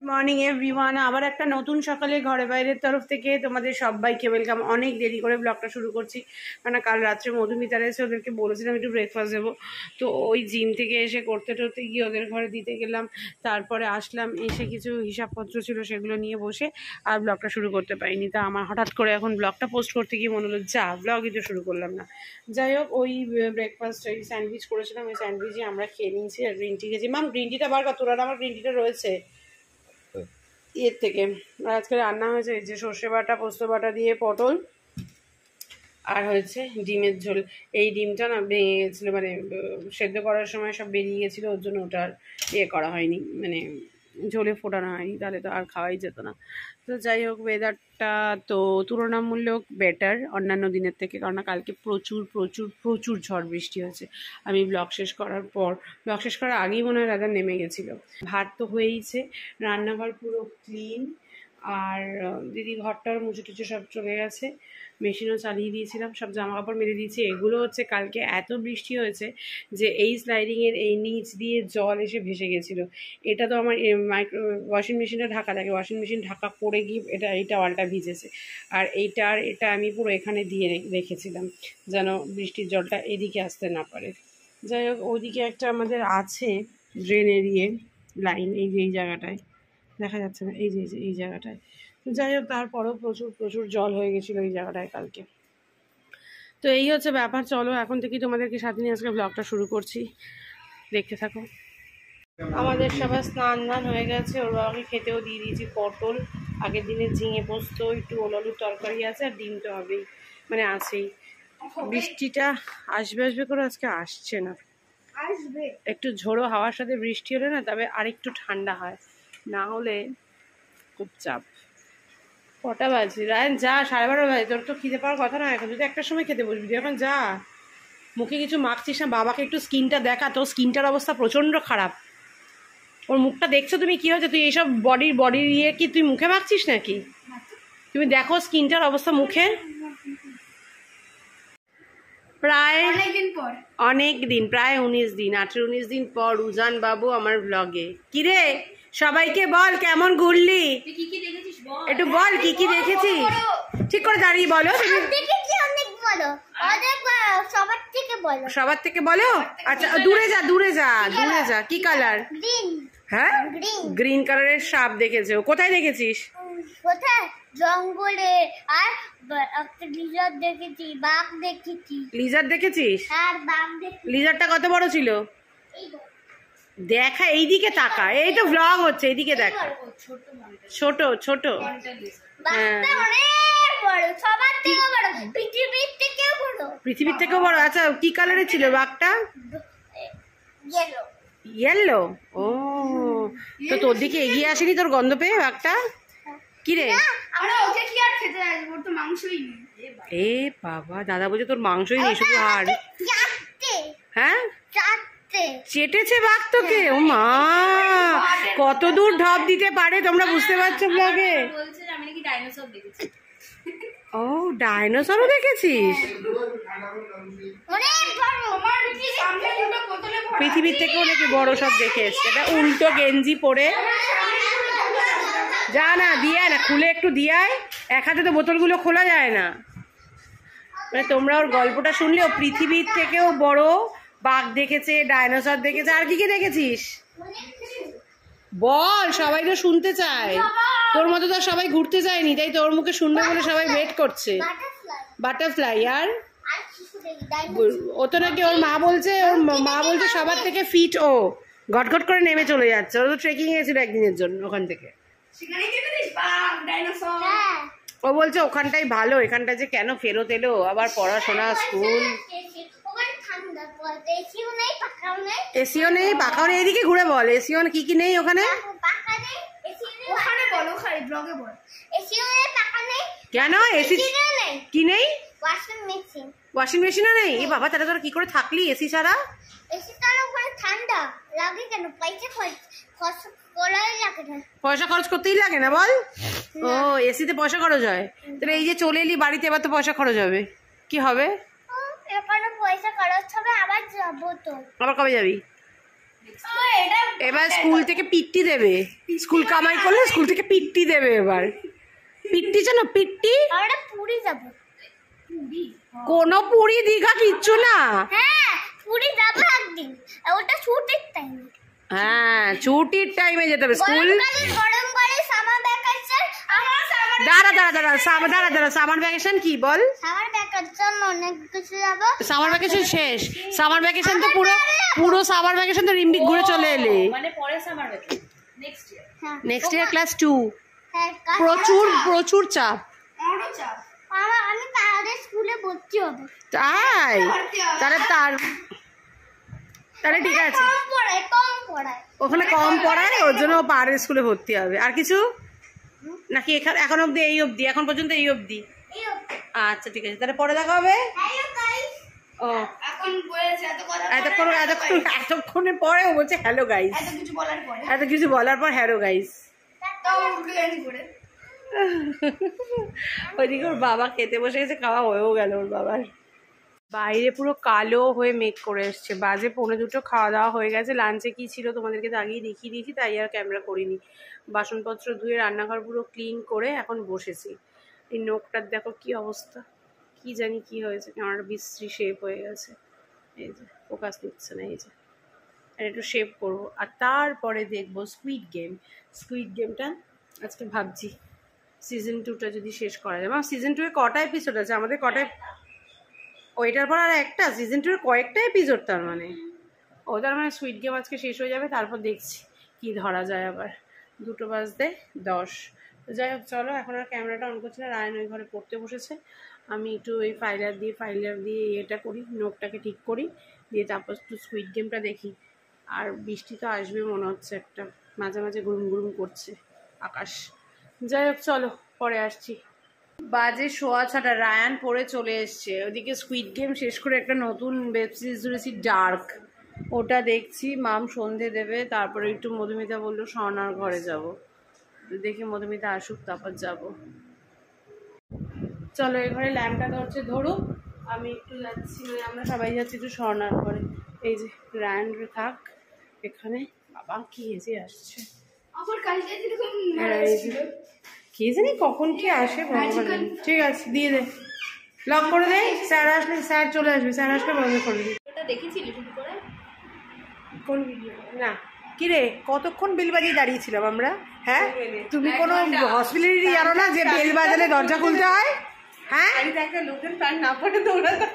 Morning everyone, আবার একটা নতুন সকালে ঘরে বাইরের তরফ থেকে তোমাদের সবাইকে ওয়েলকাম। অনেক দেরি করে ব্লগটা শুরু করছি, কারণ কাল রাত্রে মধুমিতারা এসে ওদেরকে বলেছিলাম একটু ব্রেকফাস্ট দেবো। তো ওই জিম থেকে এসে করতে টরতে গিয়ে ওদের ঘরে দিতে গেলাম, তারপরে আসলাম, এসে কিছু হিসাবপত্র ছিল সেগুলো নিয়ে বসে আর ব্লগটা শুরু করতে পারিনি। তা আমার হঠাৎ করে এখন ব্লগটা পোস্ট করতে গিয়ে মনে হলো যা ব্লগই তো শুরু করলাম না। যাই হোক, ওই ব্রেকফাস্ট ওই স্যান্ডউইচ করেছিলাম, ওই স্যান্ডউইচই আমরা খেয়ে নিয়েছি আর গ্রিন টি খেয়েছি। মাম গ্রিন টিটা বার কর, তোরা আমার গ্রিন টিটা রয়েছে এর থেকে। আজকে রান্না হয়েছে যে সর্ষে বাটা পোস্ত বাটা দিয়ে পটল, আর হয়েছে ডিমের ঝোল। এই ডিমটা না ভেঙে গেছিলো, মানে সেদ্ধ করার সময় সব বেরিয়ে গেছিলো, ওর জন্য ওটা আর ইয়ে করা হয়নি, মানে ঝোলে ফোটানো হয়নি, তাহলে তো আর খাওয়াই যেত না। তো যাই হোক, ওয়েদারটা তো তুলনামূলক বেটার অন্যান্য দিনের থেকে, কারণ কালকে প্রচুর প্রচুর প্রচুর ঝড় বৃষ্টি হয়েছে। আমি ব্লগ শেষ করার পর, ব্লগ শেষ করার আগেই মনে হয় রাজা নেমে গেছিলো। ভাত তো হয়েইছে, রান্নাঘর পুরো ক্লিন, আর দিদি ঘরটার মুছে টুচে সব চলে গেছে, মেশিনও চালিয়ে দিয়েছিলাম, সব জামা কাপড় মেরে দিয়েছি। এগুলো হচ্ছে কালকে এত বৃষ্টি হয়েছে যে এই স্লাইডিংয়ের এই নিচ দিয়ে জল এসে ভেসে গেছিলো। এটা তো আমার মাইক্রো ওয়াশিং মেশিনটা ঢাকা থাকে, ওয়াশিং মেশিন ঢাকা পড়ে গিয়ে এই টাওয়ালটা ভিজেছে। আর এটা আমি পুরো এখানে দিয়ে রেখেছিলাম যেন বৃষ্টির জলটা এদিকে আসতে না পারে। যাই হোক, ওইদিকে একটা আমাদের আছে ড্রেন এরিয়ে লাইন, এই যে এই জায়গাটায় দেখা যাচ্ছে না, এই যে এই জায়গাটায়। তো যাই হোক, তারপরেও প্রচুর প্রচুর জল হয়ে গেছিলো এই জায়গাটায় কালকে। তো এই হচ্ছে ব্যাপার। চলো এখন থেকেই তোমাদেরকে সাথে নিয়ে আজকে ব্লগটা শুরু করছি, দেখতে থাকো। আমাদের সবার স্নান হয়ে গেছে, ওর বাবাকে খেতেও দিয়ে দিয়েছি পটল, আগের দিনে ঝিঙে পোস্ত, একটু ওল আলুর তরকারি আছে, আর ডিম তো হবেই, মানে আছেই। বৃষ্টিটা আসবে আসবে করে আজকে আসছে না, একটু ঝোড়ো হাওয়ার সাথে বৃষ্টি হলে না তবে আরেকটু ঠান্ডা হয়, না হলে খুব চাপ। কটা বাজে রায়ন? যা 12:30 বাজে, তোর তো খিদে পাওয়ার কথা না এখন, যদি একটার সময় খেতে বসবি তুই এখন যা। মুখে কিছু মাখছিস না? বাবাকে একটু স্কিনটা দেখা, তোর স্কিনটার অবস্থা প্রচণ্ড খারাপ। ওর মুখটা দেখছো তুমি কি হয়েছে? তুই এইসব বডির ইয়ে কি তুই মুখে মাখছিস নাকি? তুমি দেখো স্কিনটার অবস্থা মুখে। প্রায় অনেক দিন, প্রায় 19 দিন, 18-19 দিন পর উজান বাবু আমার ব্লগে। কিরে সবাইকে বল কেমন ঘুরলি, একটু বল কি কি দেখেছিস, ঠিক করে দাঁড়িয়ে বলো। সবার থেকে বলো। আচ্ছা দূরে যা দূরে যা দূরে যা। কি কালার? হ্যাঁ, গ্রিন কালারের সাপ দেখেছে। কোথায় দেখেছিস? কোথায়? জঙ্গলে। আর একটা লিজার্ড দেখেছি, বাঘ দেখেছি। লিজার্ড দেখেছিস? আর বাঘ দেখেছি। লিজার্ডটা কত বড় ছিল? দেখা, এইদিকে তাকা, এই তো ব্লগ হচ্ছে, এইদিকে দেখা। ছোট ছোট, পৃথিবীর থেকেও বড়। আচ্ছা কি কালারের ছিল বাঘটা? ইয়েলো। ও, তো তোর দিকে এগিয়ে আসেনি তোর গন্ধ পেয়ে বাঘটা? কিরে এ বাবা, দাদা বলছে তোর মাংসই নেই, শুধু হাড়। হ্যাঁ, চেটেছে বাঘ তোকে? ও মা, কত দূর ঢপ দিতে পারে তোমরা বুঝতে পারছো ব্লগে। ও, ডাইনোসরও দেখেছিস? পৃথিবীর থেকে অনেক বড় সব দেখে এসছে। এটা উল্টো গেঞ্জি পরে যা না, দিয়ে না খুলে একটু দিয়ায়, এক হাতে তো বোতলগুলো খোলা যায় না। মানে তোমরা ওর গল্পটা শুনলে ও পৃথিবীর থেকেও বড় বাঘ দেখেছে, ডাইনোসর দেখেছে। আর কি কি দেখেছিস বল, সবাই তো শুনতে চায়। তোর মতো তো সবাই ঘুরতে চায়নি, তাই তোর মুখে শুনবে বলে সবাই ওয়েট করছে। বাটারফ্লাই। আর ও তো নাকি ওর মা বলছে সবার থেকে ফিট, ও ঘটঘট করে নেমে চলে যাচ্ছে। ও তো ট্রেকিং গেছিল একদিনের জন্য ওখান থেকে। ও বলছে ওখানটাই ভালো, এখানটা যে কেন ফেরত এলো, আবার পড়াশোনা, স্কুল। এসিও নেই, পাখাও নেই। এদিকে ঘুরে বল, এসিও কি কি নেই ওখানে? কেন এসি কি নেই? ওয়াশিং মেশিনও নেই? এ বাবা, তাহলে তোরা কি করে থাকলি এসি ছাড়া? ঠান্ডা লাগে কেন? পয়সা খরচ করতেই লাগে না বল? ও, এসিতে পয়সা খরচ হয়? তাহলে এই যে চলে এলি বাড়িতে, এবার তো পয়সা খরচ হবে, কি হবে? পয়সা খরচ হবে, আবার যাবো তো। আবার কবে যাবি? এবার স্কুল থেকে পিট্টি দেবে, স্কুল কামাই করলে স্কুল থেকে পিট্টি দেবে। এবার পিট্টি জানো, পিট্টি? আমরা পুরী যাব। কোনো পুরী দীঘা কিচ্ছু না। হ্যাঁ পুরী যাব একদিন, ওটা ছুটির টাইম। হ্যাঁ ছুটির টাইমে যেতে হবে। স্কুল গরম করে সামার ভ্যাকেশন। দাঁড়া সামার ভ্যাকেশন কি বল? সামার ভ্যাকেশন অনেক কিছু যাব। সামার ভ্যাকেশন শেষ। সামার ভ্যাকেশন তো পুরো সামার ভ্যাকেশন তো রিমবিক ঘুরে চলে এলে। মানে পরে summer vacation next year class 2। হ্যাঁ প্রচুর চাপ। আমি তাদের স্কুলে ভর্তি হব। তাই? তাহলে ঠিক আছে, কম পড়ায় ওখানে কম পড়ায়, ওর জন্য পাহাড়ের স্কুলে ভর্তি হবে। আর কিছু নাকি এখন অব্দি? এই অব্দি, এখন পর্যন্ত এই অব্দি। আচ্ছা ঠিক আছে, তাহলে পরে দেখা হবে। ও এতক্ষণের পরে ও বলছে হ্যালো গাইস, এত কিছু বলার পর হ্যালো গাইস। ওইদিকে ওর বাবা খেতে বসে গেছে, খাওয়া হয়েও গেল ওর বাবার। বাইরে পুরো কালো হয়ে মেঘ করে এসছে, বাজে 1:45, খাওয়া দাওয়া হয়ে গেছে। লাঞ্চে কি ছিল তোমাদেরকে তো আগেই দেখিয়ে দিয়েছি, তাই আর ক্যামেরা করিনি। বাসনপত্র ধুয়ে রান্নাঘর পুরো ক্লিন করে এখন বসেছি। এই নখটার দেখো কি অবস্থা, কি জানি কি হয়েছে, ক্যামেরাটা বিশ্রী শেপ হয়ে গেছে। এই যে ফোকাস নিচ্ছে না, এই যে। আর একটু শেপ করবো, আর তারপরে দেখবো স্কুইড গেমটা। আজকে ভাবছি সিজন 2টা যদি শেষ করা যায়। সিজন 2 এ কটা এপিসোড আছে আমাদের? ওইটার পর আর একটা সিজন 2 এর কয়েকটা এপিসোড, তার মানে তার মানে সুইট গেম আজকে শেষ হয়ে যাবে, তারপর দেখছি কি ধরা যায়। আবার 2:10 তো যাই হোক, চলো এখন আর ক্যামেরাটা অন করছি না। রায়ন ওই ঘরে পড়তে বসেছে, আমি একটু ওই ফাইলার দিয়ে এটা করি, নোটটাকে ঠিক করি, দিয়ে তারপর একটু সুইট গেমটা দেখি। আর বৃষ্টি তো আসবে মনে হচ্ছে, একটা মাঝে মাঝে গুরুম করছে আকাশ। যাই হোক চলো, পরে আসছি। বাজে 6:15, রায়ান পড়ে চলে এসছে। ওদিকে স্কুইড গেম শেষ করে একটা নতুন ওয়েব সিরিজ ধরেছি, ডার্ক, ওটা দেখছি। মাম সন্ধে দেবে, তারপরে একটু মধুমিতা বললো স্বর্ণার ঘরে যাব। দেখি মধুমিতা আসুক, তারপর যাব। চলো এই ঘরে ল্যাম্পটা ধরুক, আমি একটু যাচ্ছি, আমরা সবাই যাচ্ছি একটু স্বর্ণার ঘরে। এই যে রায়ান থাক এখানে। বাবা কি হেসে আসছে, কে জানি কখন কি আসে ভগবান। ঠিক আছে দিয়ে দে, লক করে দে। স্যার আসলে, স্যার চলে আসবে, স্যার আসলে বন্ধ করে দিই। কোন ভিডিও? না কি রে, কতক্ষণ বেল বাজিয়ে দাঁড়িয়েছিলাম আমরা। হ্যাঁ তুমি কোনো হসপিটালিটি জানো না যে বেল বাজালে দরজা খুলতে হয়? হ্যাঁ একটা লোকের প্যান্ট না পরে দৌড়াতে,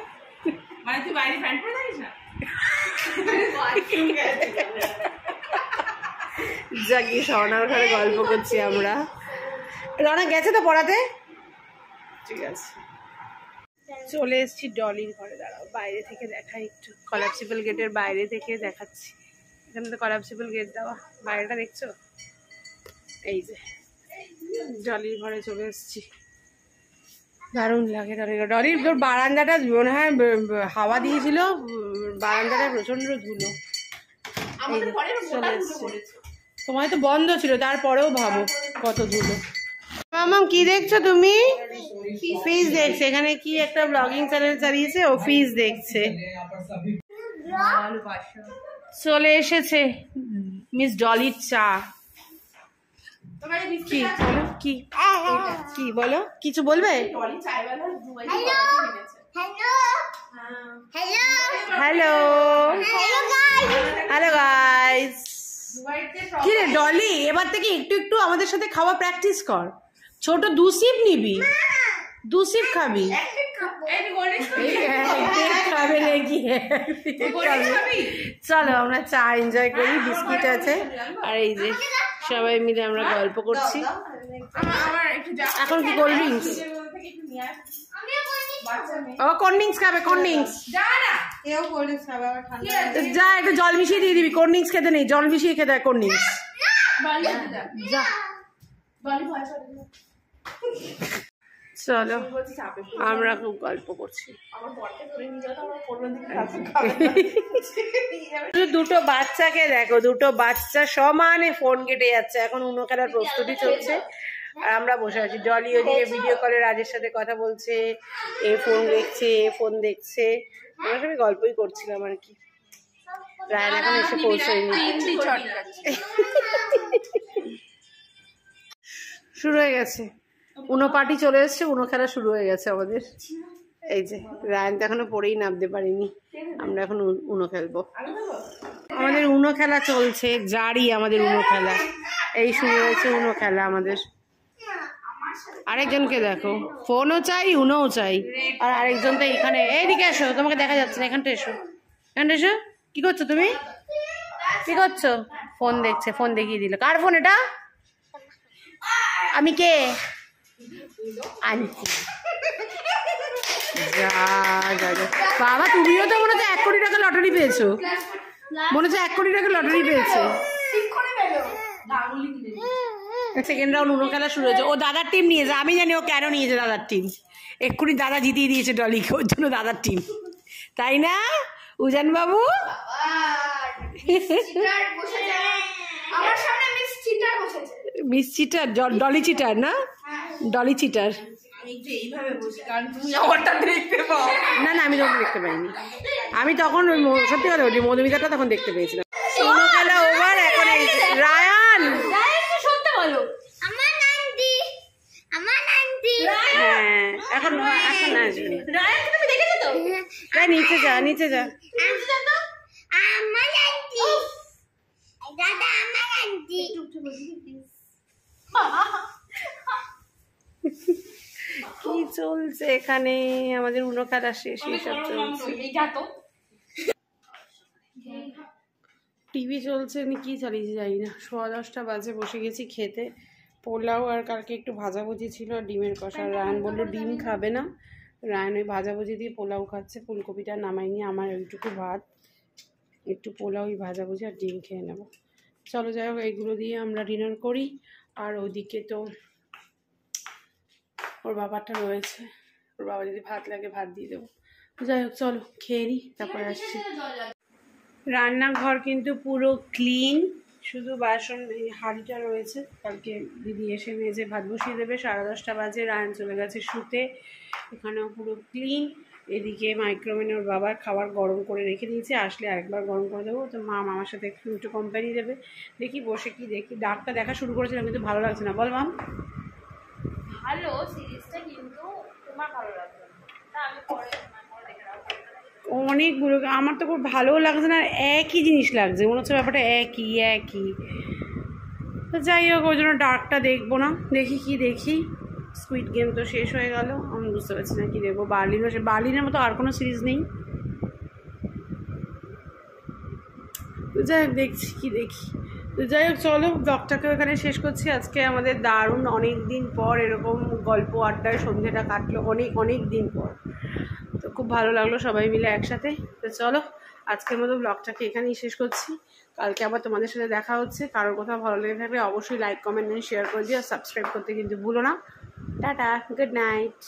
মানে তুই বাইরে প্যান্ট পরে দাঁড়িস না? জাগি স্বর্ণার ঘরে গল্প করছি আমরা। রনা গেছে তো পড়াতে? ঠিক আছে, চলে এসেছি ডলির ঘরে। দাঁড়াও বাইরে থেকে দেখাই একটু, কলাপসিবল গেটের বাইরে থেকে দেখাচ্ছি। এখানে তো কলাপসিবল গেট দেওয়া, বাইরেটা দেখছো? এই যে ডলির ঘরে চলে এসেছি, দারুণ লাগে ডলির বারান্দাটা মনে হয় হাওয়া দিয়েছিল, বারান্দাটা প্রচন্ড ধুলো। চলে এসছে, তোমায় তো বন্ধ ছিল, তারপরেও ভাবো কত ধুলো। মামাম কি দেখছো তুমি? ফিস দেখছে, এখানে কি একটা ব্লগিং চ্যানেল চালিয়েছে, ও ফিস দেখছে। চলে এসেছে মিস ডলির চা। কি কি কি বলো, কিছু বলবে? Hello hello guys. কি রে ডলি, এবার থেকে একটু একটু আমাদের সাথে খাওয়া প্র্যাকটিস কর। ছোট 2 সিপ নিবি, 2 সিপ খাবি। খাবে নাকি? চলো আমরা চা এনজয় করি, বিস্কিট আছে, আর এই যে সবাই মিলে আমরা গল্প করছি। এখন কি কোল্ড ড্রিঙ্কস? ও কোল্ড ড্রিঙ্কস খাবে, কোল্ড ড্রিঙ্কস যা, একটু জল মিশিয়ে দিয়ে দিবি। কোল্ড ড্রিঙ্কস খেতে নেই, জল মিশিয়ে খেতে হয় কোল্ড ড্রিঙ্কস। যা চলো আমরা খুব গল্প করছি। দুটো বাচ্চাকে দেখো, দুটো বাচ্চা সমানে ফোন কেটে যাচ্ছে। এখন উনো খেলার প্রস্তুতি চলছে আর আমরা বসে আছি। ডলি ওদিকে ভিডিও কলে রাজের সাথে কথা বলছে, এ ফোন দেখছে, এ ফোন দেখছে, আমরা সবাই গল্পই করছিলাম আর কি। রায়ন এখন এসে পৌঁছয়নি। শুরু হয়ে গেছে উনো পার্টি, চলে এসছে, উনো খেলা শুরু হয়ে গেছে আমাদের। এই যে রায়ন তো এখনো পড়েই নামতে পারিনি, আমরা এখন উনো খেলবো। আমাদের উনো খেলা চলছে জারি, আমাদের উনো খেলা এই শুরু হয়েছে উনো খেলা আমাদের। আরেকজনকে দেখো, ফোনও চাই উনোও চাই, আর আরেকজন তো এখানে, এইদিকে এসো, তোমাকে দেখা যাচ্ছে না, এখানটা এসো, এখানটা এসো। কি করছো তুমি, কি করছো? ফোন দেখছে, ফোন দেখিয়ে দিল। কার ফোন এটা? আমি কে আনছি। যা যা যা বাবা, তুমিও তো মনে হচ্ছে 1 কোটি টাকা লটারি পেয়েছো, মনে হচ্ছে 1 কোটি টাকা লটারি পেয়েছে। সেকেন্ড রাউন্ড উনো খেলা শুরু হয়েছে। ও দাদার টিম নিয়েছে, আমি জানি ও কেন নিয়েছে দাদার টিম। এক্ষুনি দাদা জিতিয়ে দিয়েছে ডলিকে, ওর জন্য দাদার টিম, তাই না উজান বাবু? মিস চিটার, ডলি চিটার না, ডলি চিটার। না না, আমি তখন দেখতে পাইনি, আমি তখন সত্যি কথা বলছি মধুমিতাটা তখন দেখতে পেয়েছিলাম। উনো খেলা ওভার, এখন রায়ান হ্যাঁ এখন এখন আসবি, নিচে যা, নিচে যা। কি চলছে এখানে, আমাদের উনো খেলা শেষ, এইসব চলছে। টিভি চলছে কি চালিয়েছি জানি না। 10:15 বাজে, বসে গেছি খেতে। পোলাও আর কালকে একটু ভাজাভুজি ছিল, ডিমের কষা। রায়ন বললো ডিম খাবে না, রায়ন ওই ভাজাভুজি দিয়ে পোলাও খাচ্ছে, ফুলকপিটা নামাইনি। আমার ওইটুকু ভাত, একটু পোলাও, ওই ভাজাভুজি আর ডিম খেয়ে নেবো। চলো যাই হোক, এইগুলো দিয়ে আমরা ডিনার করি। আর ওদিকে তো ওর বাবারটা রয়েছে, ওর বাবা যদি ভাত লাগে ভাত দিয়ে দেবো। যাই হোক চলো খেয়ে নিই, তারপরে আসছি। রান্নাঘর কিন্তু পুরো ক্লিন, শুধু বাসন হাঁড়িটা রয়েছে, কালকে দিদি এসে মেজে ভাত বসিয়ে দেবে। 10:30 বাজে, রায়ন চলে গেছে শুতে। এখানেও পুরো ক্লিন। এদিকে মাইক্রোওভেনে ওর বাবার খাবার গরম করে রেখে দিয়েছে, আসলে আরেকবার গরম করে দেবো। তো মা মামার সাথে একটু কোম্পানি দেবে। দেখি বসে কি দেখি, ডাকটা দেখা শুরু করেছিলাম কিন্তু ভালো লাগছে না, বল মাম? ভালো সিরিজটা, কিন্তু তোমার ভালো লাগবে না, আমি পরে অনেকগুলো, আমার তো খুব ভালোও লাগছে না, একই জিনিস লাগছে, মনে হচ্ছে ব্যাপারটা একই একই। তো যাই হোক, ওই জন্য ডার্কটা দেখবো না, দেখি কি দেখি। স্কুইড গেম তো শেষ হয়ে গেল, আমি বুঝতে পারছি না কি দেখবো। বার্লিনের মতো আর কোনো সিরিজ নেই। তো যাই হোক দেখছি কি দেখি। তো যাই হোক চলো, ব্লগটাকে এখানে শেষ করছি। আজকে আমাদের দারুণ অনেক দিন পর এরকম গল্প আড্ডায় সন্ধ্যেটা কাটলো, অনেক অনেক দিন পর। তো খুব ভালো লাগলো সবাই মিলে একসাথে। তো চলো আজকের মতো ব্লগটাকে এখানেই শেষ করছি। কালকে আবার তোমাদের সাথে দেখা হচ্ছে। কারোর কোথাও ভালো লেগে থাকলে অবশ্যই লাইক কমেন্ট শেয়ার করে দিও, আর সাবস্ক্রাইব করতে কিন্তু ভুলো না। Tata, good night.